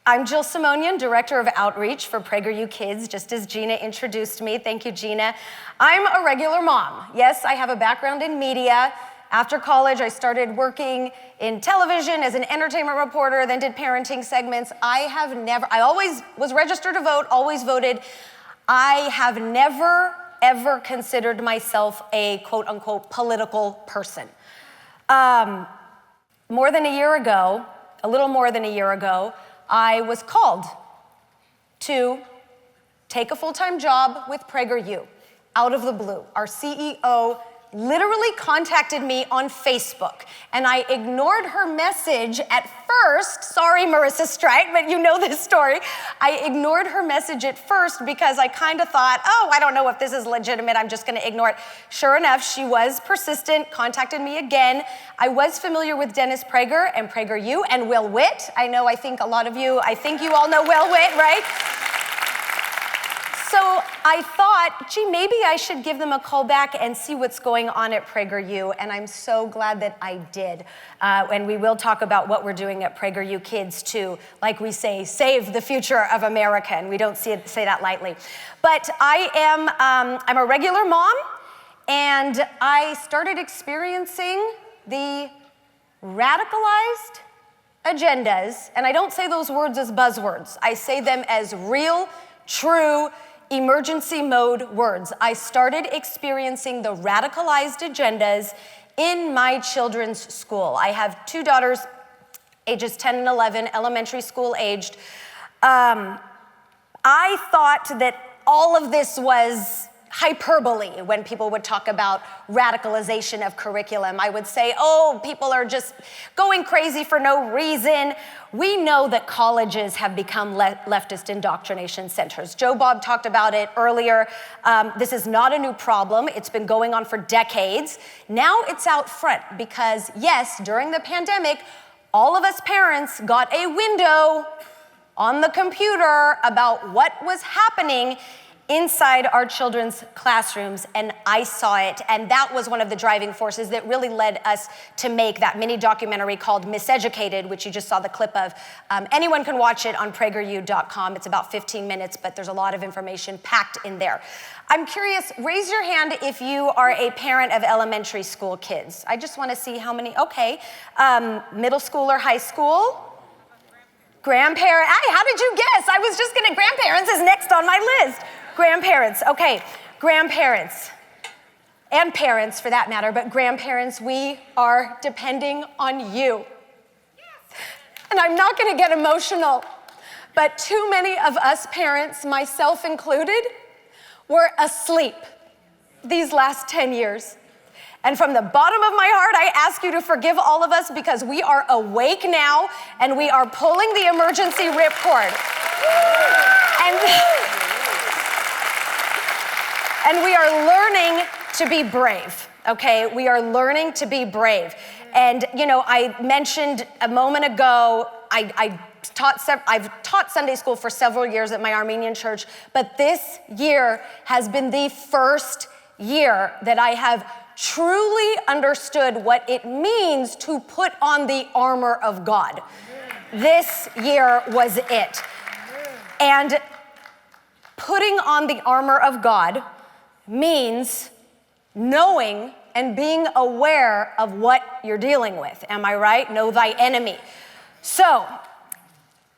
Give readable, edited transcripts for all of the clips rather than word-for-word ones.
I'm Jill Simonian, Director of Outreach for PragerU Kids, just as Gina introduced me. Thank you, Gina. I'm a regular mom. Yes, I have a background in media. After college, I started working in television as an entertainment reporter, then did parenting segments. I always was registered to vote, always voted. I have never, ever considered myself a quote unquote political person. A little more than a year ago, I was called to take a full-time job with PragerU out of the blue. Our CEO literally contacted me on Facebook, and I ignored her message at first. Sorry, Marissa Streit, but you know this story. I ignored her message at first because I kind of thought, oh, I don't know if this is legitimate, I'm just gonna ignore it. Sure enough, she was persistent, contacted me again. I was familiar with Dennis Prager and PragerU and Will Witt. I think you all know Will Witt, right? So I thought, gee, maybe I should give them a call back and see what's going on at PragerU, and I'm so glad that I did. And we will talk about what we're doing at PragerU Kids to, like we say, save the future of America, and we don't say that lightly. But I'm a regular mom, and I started experiencing the radicalized agendas, and I don't say those words as buzzwords. I say them as real, true, emergency mode words. I started experiencing the radicalized agendas in my children's school. I have two daughters, ages 10 and 11, elementary school aged. I thought that all of this was hyperbole when people would talk about radicalization of curriculum. I would say, oh, people are just going crazy for no reason. We know that colleges have become leftist indoctrination centers. Joe Bob talked about it earlier. This is not a new problem. It's been going on for decades. Now it's out front because, yes, during the pandemic, all of us parents got a window on the computer about what was happening inside our children's classrooms, and I saw it, and that was one of the driving forces that really led us to make that mini documentary called Miseducated, which you just saw the clip of. Anyone can watch it on PragerU.com. It's about 15 minutes, but there's a lot of information packed in there. I'm curious, raise your hand if you are a parent of elementary school kids. I just want to see how many, okay. Middle school or high school? Grandparent, how did you guess? I was just gonna, grandparents is next on my list. Grandparents, okay, grandparents, and parents for that matter, but grandparents, we are depending on you. And I'm not gonna get emotional, but too many of us parents, myself included, were asleep these last 10 years. And from the bottom of my heart, I ask you to forgive all of us because we are awake now and we are pulling the emergency ripcord. And we are learning to be brave, okay? We are learning to be brave. And I mentioned a moment ago, I've taught Sunday school for several years at my Armenian church, but this year has been the first year that I have truly understood what it means to put on the armor of God. This year was it. And putting on the armor of God means knowing and being aware of what you're dealing with. Am I right? Know thy enemy. So,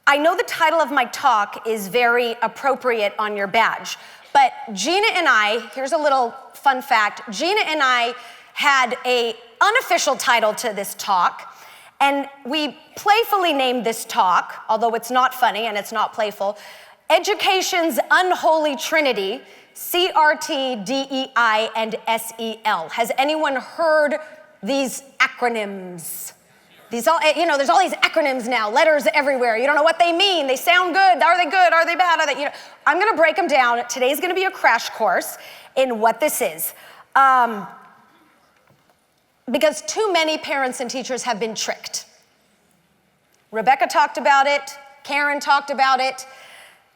I know the title of my talk is very appropriate on your badge, but Gina and I, here's a little fun fact, Gina and I had an unofficial title to this talk, and we playfully named this talk, although it's not funny and it's not playful, Education's Unholy Trinity, CRT, DEI, and SEL. Has anyone heard these acronyms? There's all these acronyms now, letters everywhere. You don't know what they mean. They sound good. Are they good? Are they bad? I'm gonna break them down. Today's gonna be a crash course in what this is. Because too many parents and teachers have been tricked. Rebecca talked about it. Karen talked about it.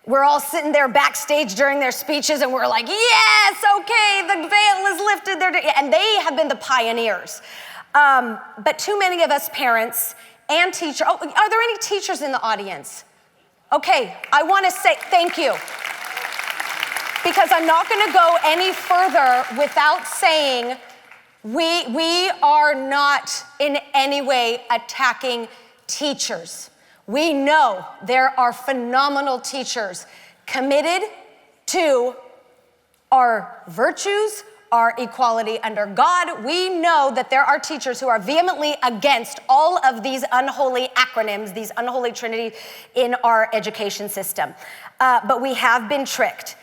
We're all sitting there backstage during their speeches and we're like, yes, okay, the veil is lifted. And they have been the pioneers. But too many of us parents and teachers, are there any teachers in the audience? Okay, I want to say thank you. Because I'm not going to go any further without saying we are not in any way attacking teachers. We know there are phenomenal teachers committed to our virtues, our equality under God. We know that there are teachers who are vehemently against all of these unholy acronyms, these unholy Trinity in our education system. But we have been tricked.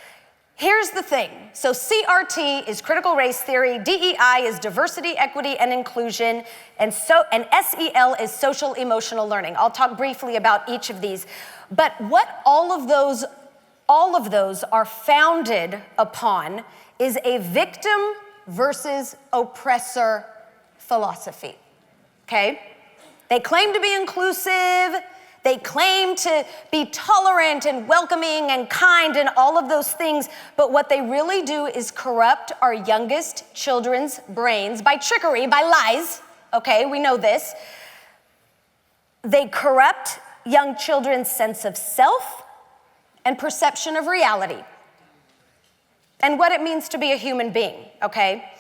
Here's the thing. So CRT is critical race theory, DEI is diversity, equity, and inclusion, and SEL is social emotional learning. I'll talk briefly about each of these. But what all of those are founded upon is a victim versus oppressor philosophy, okay? They claim to be inclusive, they claim to be tolerant and welcoming and kind and all of those things, but what they really do is corrupt our youngest children's brains by trickery, by lies, okay? We know this. They corrupt young children's sense of self and perception of reality and what it means to be a human being, okay?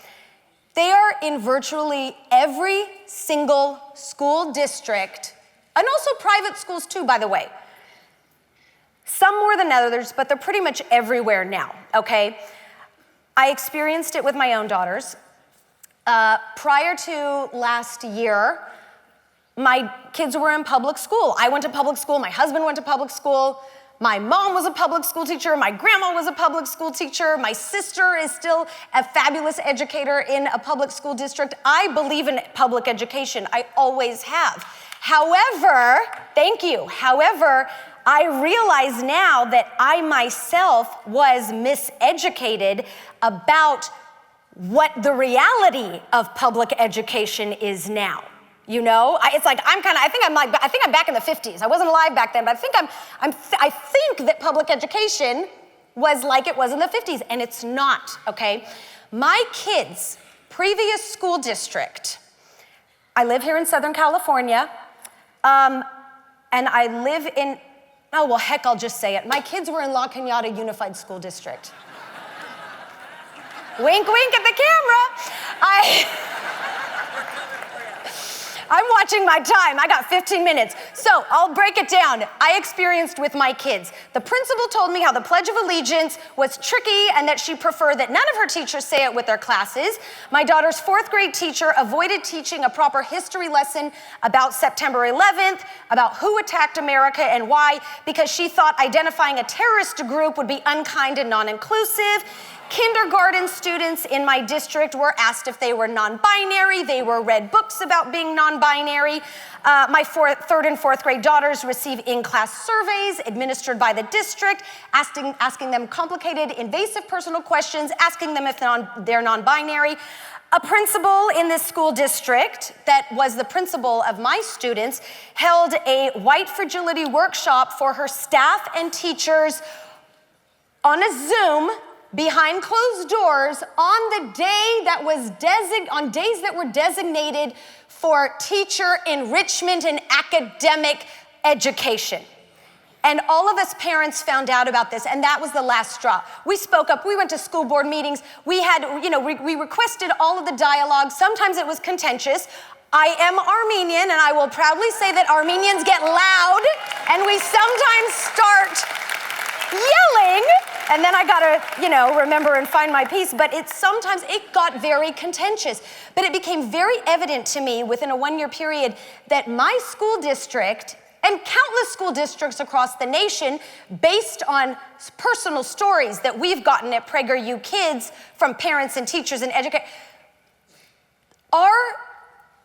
They are in virtually every single school district, and also private schools too, by the way. Some more than others, but they're pretty much everywhere now, okay? I experienced it with my own daughters. Prior to last year, my kids were in public school. I went to public school, my husband went to public school, my mom was a public school teacher, my grandma was a public school teacher, my sister is still a fabulous educator in a public school district. I believe in public education, I always have. However, thank you, however, I realize now that I myself was miseducated about what the reality of public education is now. You know, it's like I think I'm back in the 50s. I wasn't alive back then, but I think that public education was like it was in the 50s, and it's not, okay? My kids' previous school district, I live here in Southern California, and I live in, oh, well, heck, I'll just say it. My kids were in La Cañada Unified School District. Wink, wink at the camera. I'm watching my time. I got 15 minutes. So I'll break it down. I experienced with my kids. The principal told me how the Pledge of Allegiance was tricky and that she preferred that none of her teachers say it with their classes. My daughter's 4th grade teacher avoided teaching a proper history lesson about September 11th, about who attacked America and why, because she thought identifying a terrorist group would be unkind and non-inclusive. Kindergarten students in my district were asked if they were non-binary. They were read books about being non-binary. My 3rd and 4th grade daughters receive in-class surveys administered by the district, asking them complicated, invasive personal questions, asking them if they're non-binary. A principal in this school district that was the principal of my students held a white fragility workshop for her staff and teachers on a Zoom behind closed doors on the day that was on days that were designated for teacher enrichment and academic education. And all of us parents found out about this, and that was the last straw. We spoke up, we went to school board meetings, we requested all of the dialogue. Sometimes it was contentious. I am Armenian, and I will proudly say that Armenians get loud, and we sometimes start yelling, and then I gotta, remember and find my peace, but sometimes it got very contentious. But it became very evident to me within a 1-year period that my school district and countless school districts across the nation, based on personal stories that we've gotten at PragerU Kids from parents and teachers and educators, our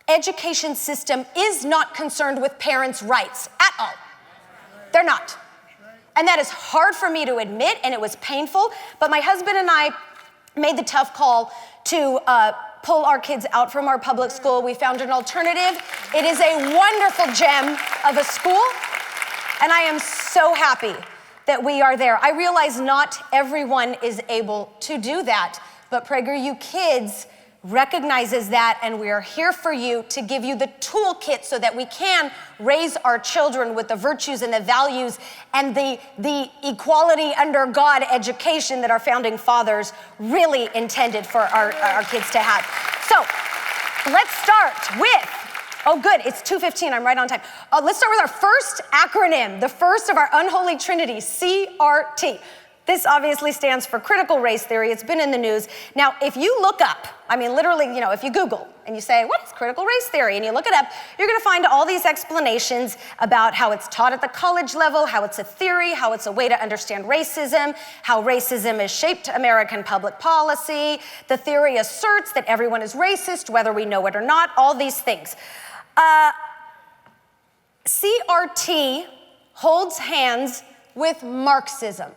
education system is not concerned with parents' rights at all. They're not. And that is hard for me to admit, and it was painful, but my husband and I made the tough call to pull our kids out from our public school. We found an alternative. It is a wonderful gem of a school, and I am so happy that we are there. I realize not everyone is able to do that, but PragerU Kids recognizes that, and we are here for you to give you the toolkit so that we can raise our children with the virtues and the values and the equality under God education that our founding fathers really intended for our kids to have. So let's start with, oh good, it's 2:15, I'm right on time. Let's start with our first acronym, the first of our Unholy Trinity, CRT. This obviously stands for critical race theory. It's been in the news. Now, if you look up, I mean, literally, if you Google and you say, what is critical race theory? And you look it up, you're gonna find all these explanations about how it's taught at the college level, how it's a theory, how it's a way to understand racism, how racism has shaped American public policy. The theory asserts that everyone is racist, whether we know it or not, all these things. CRT holds hands with Marxism.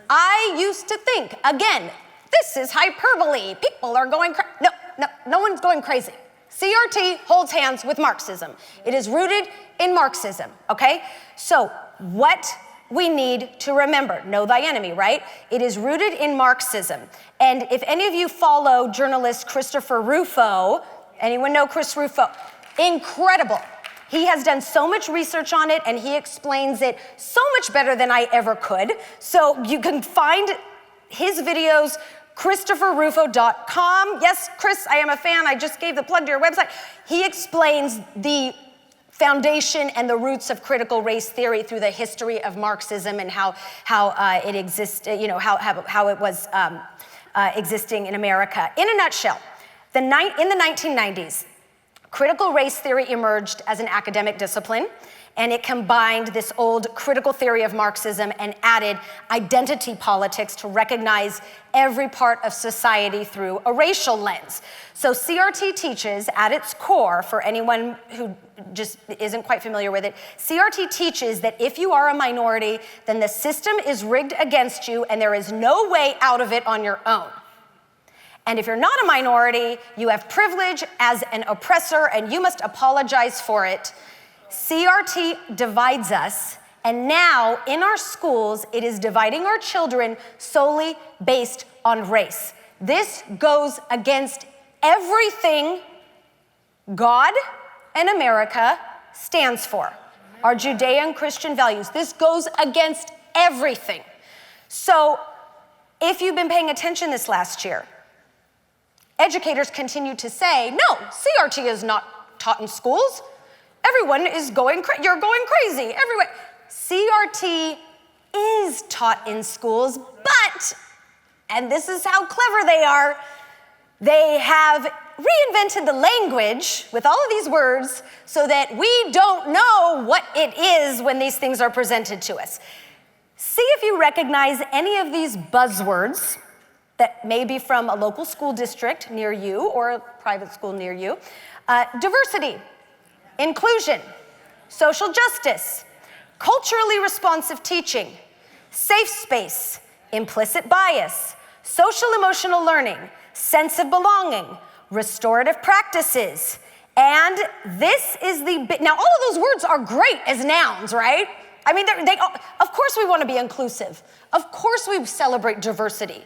I used to think, again, this is hyperbole. People are going crazy. No one's going crazy. CRT holds hands with Marxism. It is rooted in Marxism, okay? So what we need to remember, know thy enemy, right? It is rooted in Marxism. And if any of you follow journalist Christopher Rufo, anyone know Chris Rufo? Incredible. He has done so much research on it, and he explains it so much better than I ever could. So you can find his videos, ChristopherRufo.com. Yes, Chris, I am a fan. I just gave the plug to your website. He explains the foundation and the roots of critical race theory through the history of Marxism and how it existed, how it was existing in America. In a nutshell, in the 1990s, critical race theory emerged as an academic discipline, and it combined this old critical theory of Marxism and added identity politics to recognize every part of society through a racial lens. So CRT teaches at its core, for anyone who just isn't quite familiar with it, CRT teaches that if you are a minority, then the system is rigged against you and there is no way out of it on your own. And if you're not a minority, you have privilege as an oppressor and you must apologize for it. CRT divides us, and now in our schools, it is dividing our children solely based on race. This goes against everything God and America stands for, our Judean-Christian values. This goes against everything. So if you've been paying attention this last year, educators continue to say, no, CRT is not taught in schools. Everyone is you're going crazy. Everyone. CRT is taught in schools, but, and this is how clever they have reinvented the language with all of these words so that we don't know what it is when these things are presented to us. See if you recognize any of these buzzwords that may be from a local school district near you or a private school near you. Diversity, inclusion, social justice, culturally responsive teaching, safe space, implicit bias, social emotional learning, sense of belonging, restorative practices, and this is now all of those words are great as nouns, right? I mean, of course we want to be inclusive. Of course we celebrate diversity.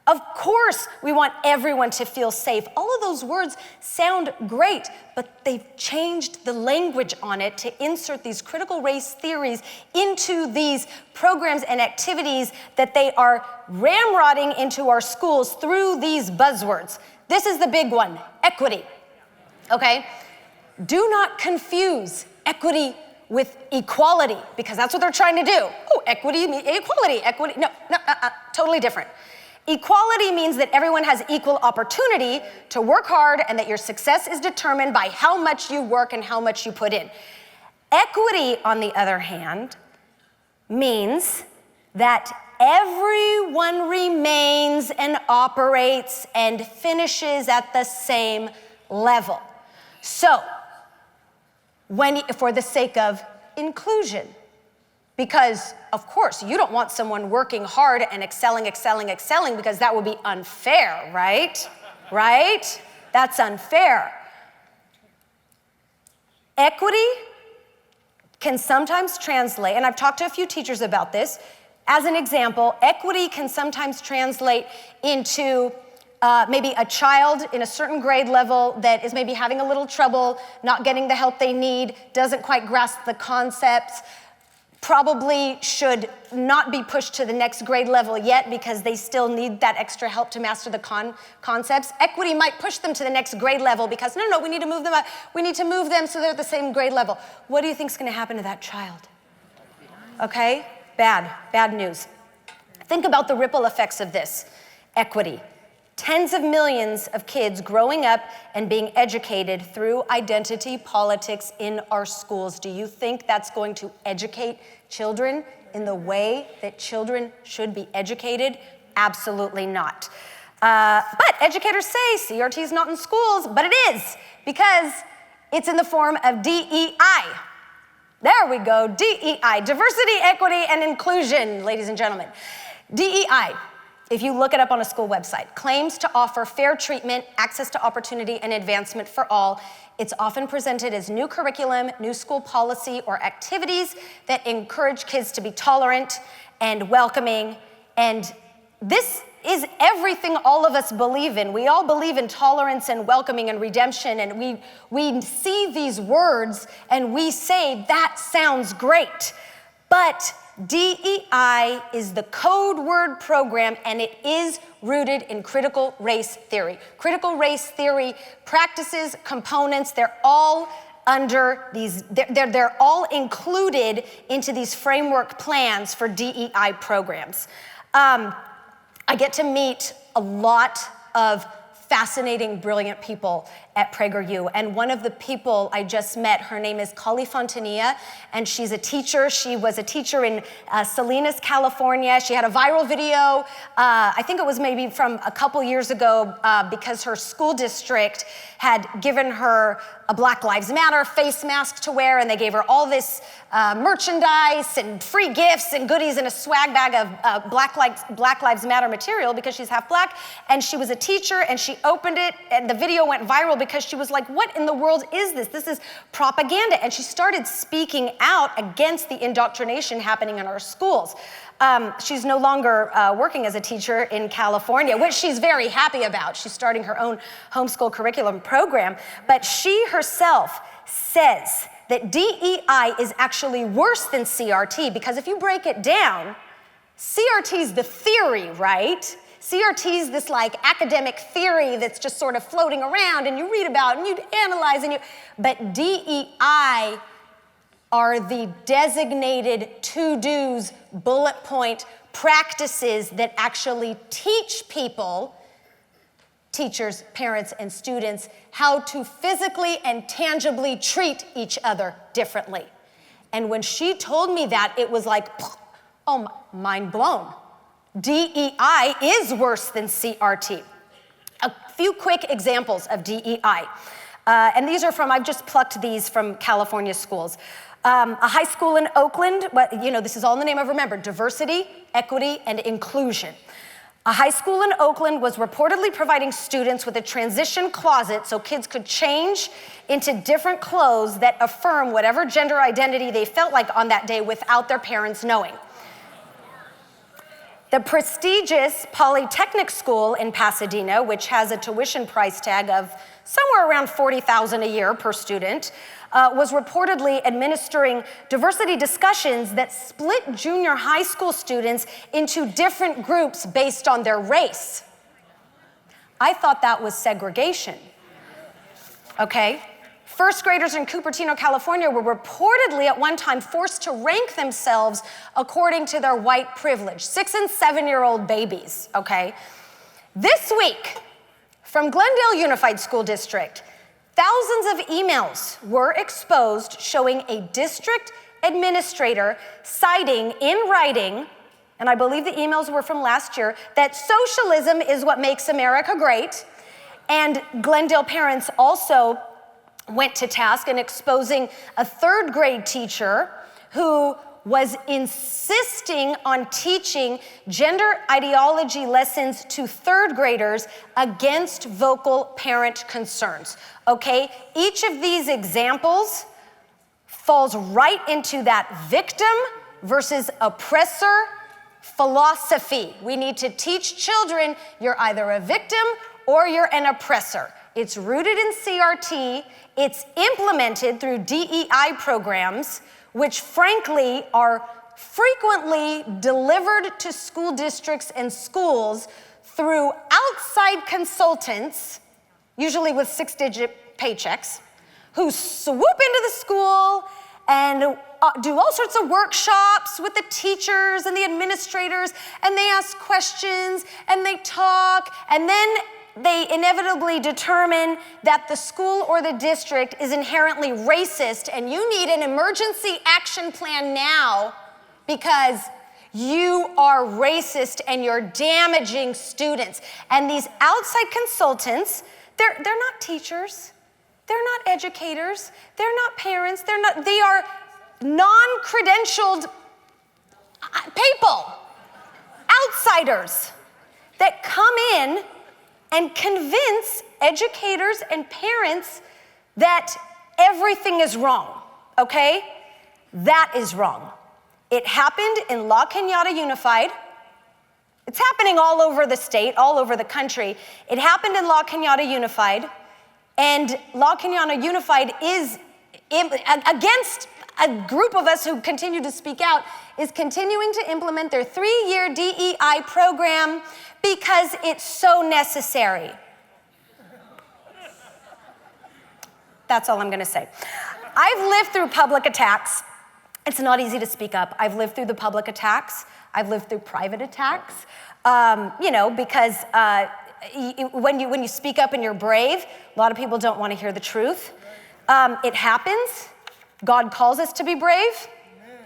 Of course, we want everyone to feel safe. All of those words sound great, but they've changed the language on it to insert these critical race theories into these programs and activities that they are ramrodding into our schools through these buzzwords. This is the big one, equity, okay? Do not confuse equity with equality, because that's what they're trying to do. Oh, equity, equality, no, totally different. Equality means that everyone has equal opportunity to work hard and that your success is determined by how much you work and how much you put in. Equity, on the other hand, means that everyone remains and operates and finishes at the same level. So, for the sake of inclusion, because, of course, you don't want someone working hard and excelling, because that would be unfair, right? Right? That's unfair. Equity can sometimes translate, and I've talked to a few teachers about this. As an example, equity can sometimes translate into maybe a child in a certain grade level that is maybe having a little trouble, not getting the help they need, doesn't quite grasp the concepts, probably should not be pushed to the next grade level yet because they still need that extra help to master the concepts. Equity might push them to the next grade level because, no, we need to move them up. We need to move them so they're at the same grade level. What do you think is going to happen to that child? Okay? Bad news. Think about the ripple effects of this. Equity. Tens of millions of kids growing up and being educated through identity politics in our schools. Do you think that's going to educate children in the way that children should be educated? Absolutely not. But educators say CRT is not in schools, but it is because it's in the form of DEI. There we go, DEI, diversity, equity, and inclusion, ladies and gentlemen. DEI. If you look it up on a school website, claims to offer fair treatment, access to opportunity, and advancement for all. It's often presented as new curriculum, new school policy, or activities that encourage kids to be tolerant and welcoming. And this is everything all of us believe in. We all believe in tolerance and welcoming and redemption, and we see these words and we say, that sounds great. But DEI is the code word program, and it is rooted in critical race theory. Critical race theory practices, components, they're all under these, they're all included into these framework plans for DEI programs. I get to meet a lot of fascinating, brilliant people at PragerU. And one of the people I just met, her name is Kali Fontanilla, and she's a teacher. She was a teacher in Salinas, California. She had a viral video, I think it was maybe from a couple years ago, because her school district had given her a Black Lives Matter face mask to wear, and they gave her all this merchandise and free gifts and goodies and a swag bag of Black Lives Matter material because she's half black. And she was a teacher, and she opened it, and the video went viral because she was like, what in the world is this? This is propaganda. And she started speaking out against the indoctrination happening in our schools. She's no longer working as a teacher in California, which she's very happy about. She's starting her own homeschool curriculum program. But she herself says that DEI is actually worse than CRT, because if you break it down, CRT is the theory, right? CRT is this like academic theory that's just sort of floating around and you read about and you analyze and but DEI are the designated to-dos, bullet point practices that actually teach people, teachers, parents, and students, how to physically and tangibly treat each other differently. And when she told me that, it was like, oh, mind blown. DEI is worse than CRT. A few quick examples of DEI. And these are I've just plucked these from California schools. A high school in Oakland, this is all in the name of, remember, diversity, equity, and inclusion. A high school in Oakland was reportedly providing students with a transition closet so kids could change into different clothes that affirm whatever gender identity they felt like on that day without their parents knowing. The prestigious Polytechnic School in Pasadena, which has a tuition price tag of somewhere around $40,000 a year per student, was reportedly administering diversity discussions that split junior high school students into different groups based on their race. I thought that was segregation. Okay? First graders in Cupertino, California were reportedly at one time forced to rank themselves according to their white privilege. 6- and 7-year-old babies, okay? This week, from Glendale Unified School District, thousands of emails were exposed showing a district administrator citing in writing, and I believe the emails were from last year, that socialism is what makes America great. And Glendale parents also went to task in exposing a 3rd grade teacher who was insisting on teaching gender ideology lessons to 3rd graders against vocal parent concerns, okay? Each of these examples falls right into that victim versus oppressor philosophy. We need to teach children you're either a victim or you're an oppressor. It's rooted in CRT. It's implemented through DEI programs, which frankly are frequently delivered to school districts and schools through outside consultants, usually with 6-digit paychecks, who swoop into the school and do all sorts of workshops with the teachers and the administrators, and they ask questions and they talk, and then they inevitably determine that the school or the district is inherently racist and you need an emergency action plan now because you are racist and you're damaging students. And these outside consultants, they're not teachers, they're not educators, they're not parents, they are non-credentialed people, outsiders that come in and convince educators and parents that everything is wrong, okay? That is wrong. It happened in La Cañada Unified. It's happening all over the state, all over the country. It happened in La Cañada Unified, and La Cañada Unified is against a group of us who continue to speak out, is continuing to implement their 3-year DEI program because it's so necessary. That's all I'm gonna say. I've lived through public attacks. It's not easy to speak up. I've lived through the public attacks. I've lived through private attacks. Because when you speak up and you're brave, a lot of people don't want to hear the truth. It happens. God calls us to be brave.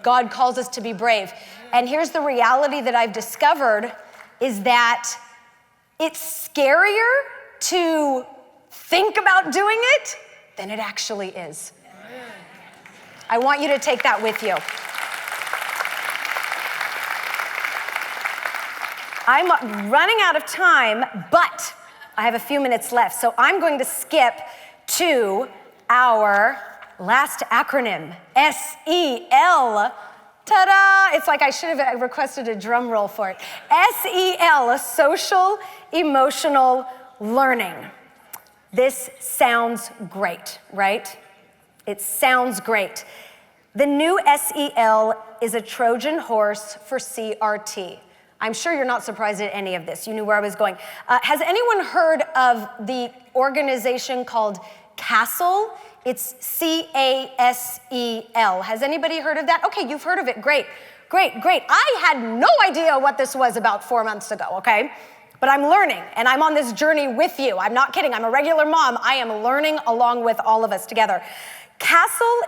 God calls us to be brave. And here's the reality that I've discovered is that it's scarier to think about doing it than it actually is. I want you to take that with you. I'm running out of time, but I have a few minutes left, so I'm going to skip to our last acronym, SEL. Ta-da! It's like I should have requested a drum roll for it. SEL, social emotional learning. This sounds great, right? It sounds great. The new SEL is a Trojan horse for CRT. I'm sure you're not surprised at any of this. You knew where I was going. Has anyone heard of the organization called CASEL? It's CASEL. Has anybody heard of that? Okay, you've heard of it. Great. I had no idea what this was about 4 months ago, okay? But I'm learning, and I'm on this journey with you. I'm not kidding. I'm a regular mom. I am learning along with all of us together. CASEL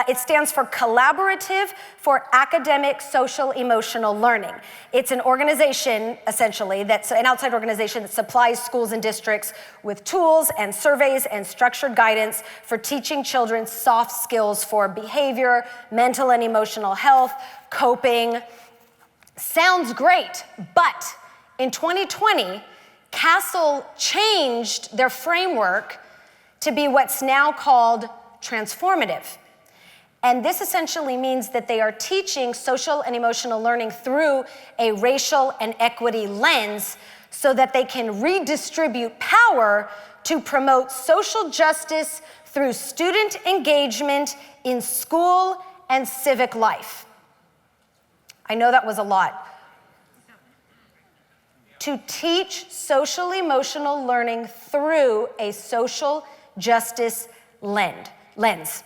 it stands for Collaborative for Academic Social Emotional Learning. It's an organization, essentially, that's an outside organization that supplies schools and districts with tools and surveys and structured guidance for teaching children soft skills for behavior, mental and emotional health, coping. Sounds great, but in 2020, CASEL changed their framework to be what's now called transformative. And this essentially means that they are teaching social and emotional learning through a racial and equity lens so that they can redistribute power to promote social justice through student engagement in school and civic life. I know that was a lot. To teach social emotional learning through a social justice lens.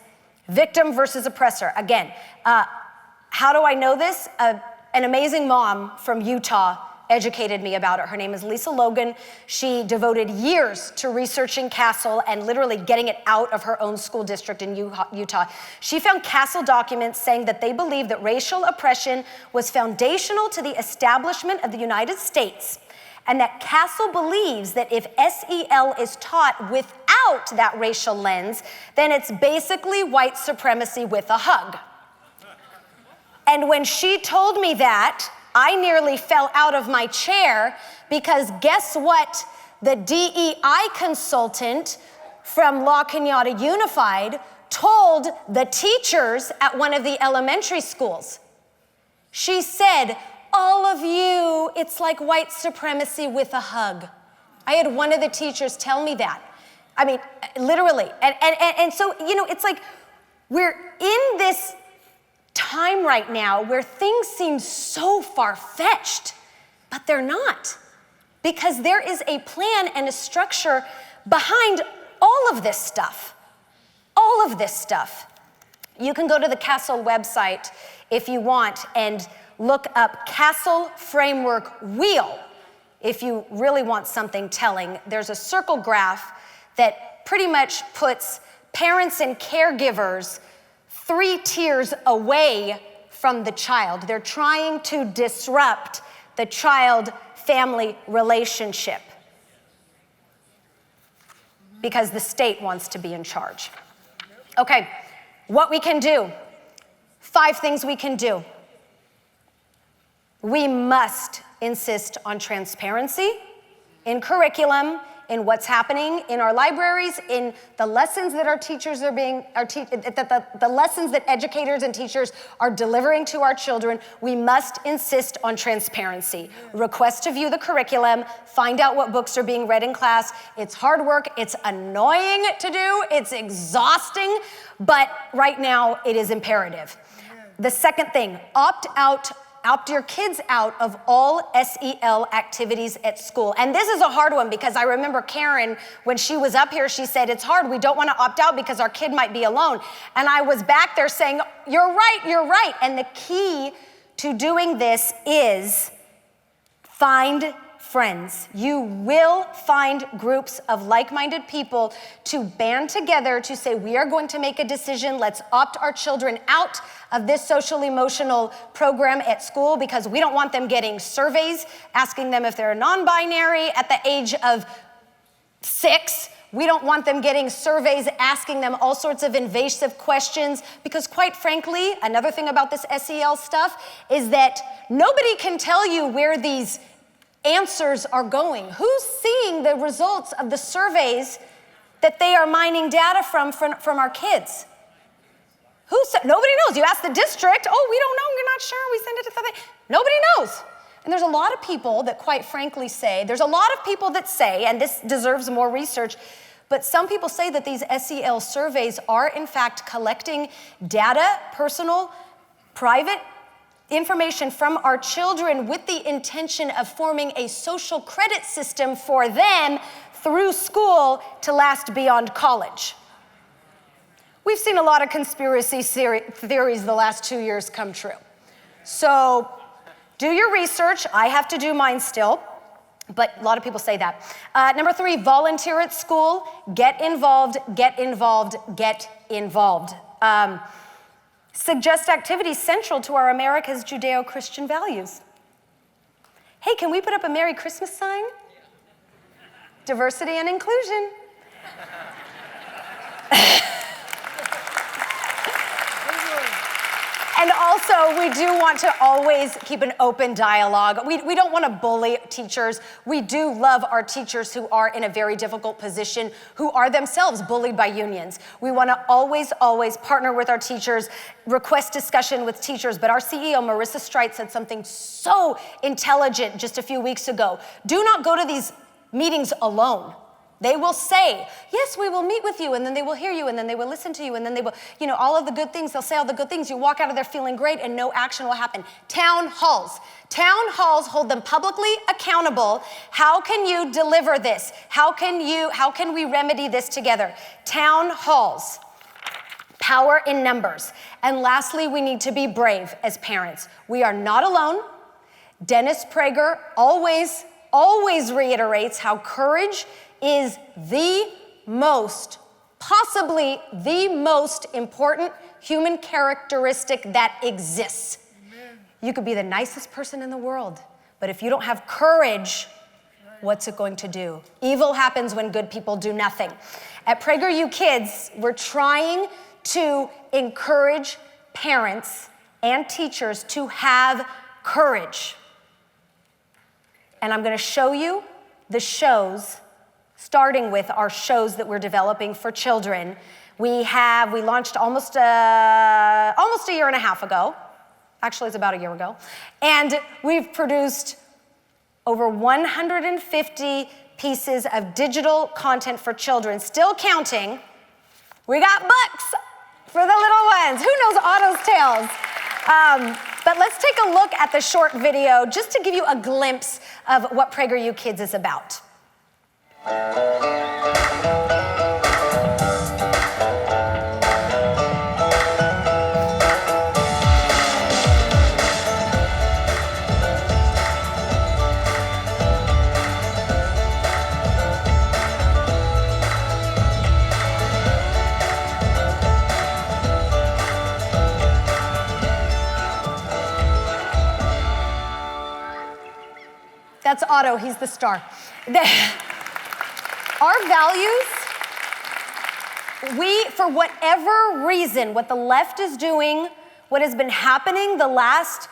Victim versus oppressor. Again, how do I know this? An amazing mom from Utah educated me about it. Her name is Lisa Logan. She devoted years to researching CASEL and literally getting it out of her own school district in Utah. She found CASEL documents saying that they believed that racial oppression was foundational to the establishment of the United States, and that CASEL believes that if SEL is taught without that racial lens, then it's basically white supremacy with a hug. And when she told me that, I nearly fell out of my chair because guess what? The DEI consultant from La Cañada Unified told the teachers at one of the elementary schools. She said, all of you, it's like white supremacy with a hug. I had one of the teachers tell me that. I mean, literally. And so, it's like we're in this time right now where things seem so far-fetched, but they're not. Because there is a plan and a structure behind all of this stuff. All of this stuff. You can go to the Castle website if you want and look up Castle Framework Wheel. If you really want something telling, there's a circle graph that pretty much puts parents and caregivers 3 tiers away from the child. They're trying to disrupt the child-family relationship because the state wants to be in charge. Okay, what we can do. 5 things we can do. We must insist on transparency in curriculum, in what's happening in our libraries, in the lessons that our teachers are the lessons that educators and teachers are delivering to our children. We must insist on transparency. Request to view the curriculum, find out what books are being read in class. It's hard work, it's annoying to do, it's exhausting, but right now it is imperative. The second thing, opt your kids out of all SEL activities at school. And this is a hard one because I remember Karen, when she was up here, she said, it's hard, we don't want to opt out because our kid might be alone. And I was back there saying, you're right. And the key to doing this is find friends. You will find groups of like-minded people to band together to say, we are going to make a decision. Let's opt our children out of this social-emotional program at school because we don't want them getting surveys asking them if they're non-binary at the age of 6. We don't want them getting surveys asking them all sorts of invasive questions because, quite frankly, another thing about this SEL stuff is that nobody can tell you where these answers are going. Who's seeing the results of the surveys that they are mining data from our kids? Nobody knows. You ask the district, we don't know, we're not sure, we send it to something. Nobody knows. And there's a lot of people that quite frankly say, and this deserves more research, but some people say that these SEL surveys are in fact collecting data, personal, private information from our children with the intention of forming a social credit system for them through school to last beyond college. We've seen a lot of conspiracy theories the last 2 years come true. So do your research. I have to do mine still, but a lot of people say that. Number 3, volunteer at school. Get involved. Suggest activities central to our America's Judeo-Christian values. Hey, can we put up a Merry Christmas sign? Diversity and inclusion. And also, we do want to always keep an open dialogue. We don't want to bully teachers. We do love our teachers who are in a very difficult position, who are themselves bullied by unions. We want to always partner with our teachers, request discussion with teachers. But our CEO, Marissa Streit, said something so intelligent just a few weeks ago. Do not go to these meetings alone. They will say, yes, we will meet with you, and then they will hear you, and then they will listen to you, and then they will, all of the good things, they'll say all the good things. You walk out of there feeling great, and no action will happen. Town halls. Town halls hold them publicly accountable. How can you deliver this? How can we remedy this together? Town halls. Power in numbers. And lastly, we need to be brave as parents. We are not alone. Dennis Prager always reiterates how courage is possibly the most important human characteristic that exists. Amen. You could be the nicest person in the world, but if you don't have courage, what's it going to do? Evil happens when good people do nothing. At PragerU Kids, we're trying to encourage parents and teachers to have courage. And I'm going to show you the shows, starting with our shows that we're developing for children. We launched almost a year and a half ago. Actually, it's about a year ago. And we've produced over 150 pieces of digital content for children. Still counting. We got books for the little ones. Who knows Otto's Tales? But let's take a look at the short video just to give you a glimpse of what PragerU Kids is about. That's Otto, he's the star. Our values, for whatever reason, what the left is doing, what has been happening the last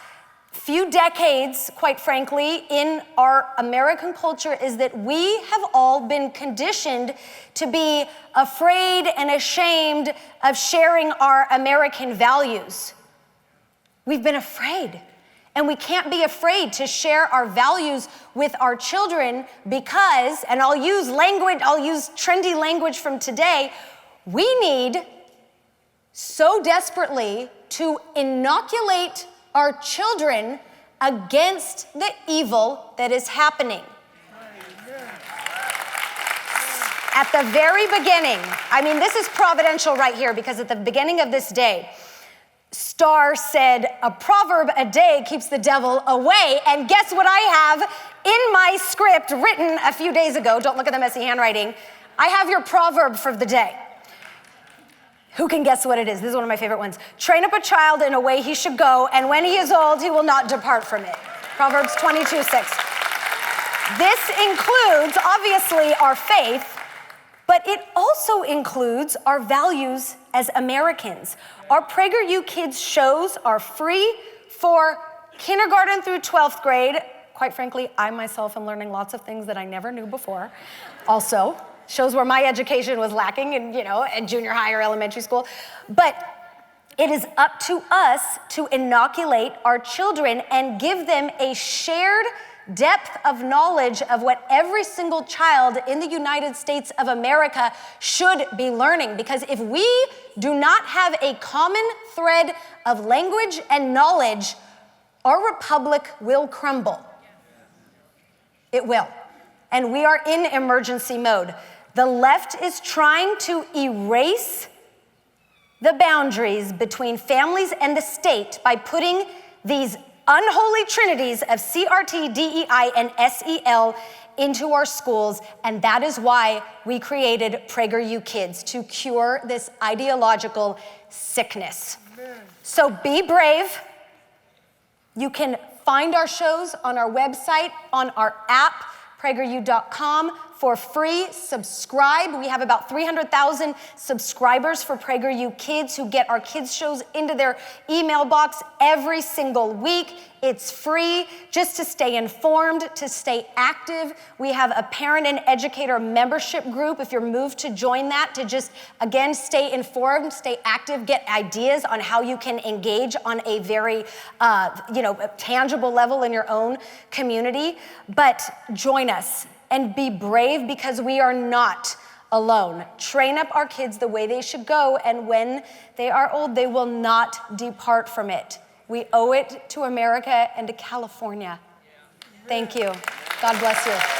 few decades, quite frankly, in our American culture is that we have all been conditioned to be afraid and ashamed of sharing our American values. We've been afraid. And we can't be afraid to share our values with our children because, and I'll use trendy language from today, we need so desperately to inoculate our children against the evil that is happening. At the very beginning, this is providential right here because at the beginning of this day, Star said, a proverb a day keeps the devil away. And guess what I have in my script written a few days ago? Don't look at the messy handwriting. I have your proverb for the day. Who can guess what it is? This is one of my favorite ones. Train up a child in a way he should go, and when he is old, he will not depart from it. Proverbs 22:6. This includes, obviously, our faith, but it also includes our values as Americans. Our PragerU Kids shows are free for kindergarten through 12th grade. Quite frankly, I myself am learning lots of things that I never knew before. Also, shows where my education was lacking in junior high or elementary school. But it is up to us to inoculate our children and give them a shared depth of knowledge of what every single child in the United States of America should be learning. Because if we do not have a common thread of language and knowledge, our republic will crumble. It will. And we are in emergency mode. The left is trying to erase the boundaries between families and the state by putting these unholy trinities of CRT, DEI, and SEL into our schools, and that is why we created PragerU Kids, to cure this ideological sickness. Amen. So be brave. You can find our shows on our website, on our app, PragerU.com, for free. Subscribe. We have about 300,000 subscribers for PragerU Kids who get our kids shows into their email box every single week. It's free just to stay informed, to stay active. We have a parent and educator membership group if you're moved to join that, to just, again, stay informed, stay active, get ideas on how you can engage on a very tangible level in your own community. But join us. And be brave because we are not alone. Train up our kids the way they should go, and when they are old, they will not depart from it. We owe it to America and to California. Thank you. God bless you.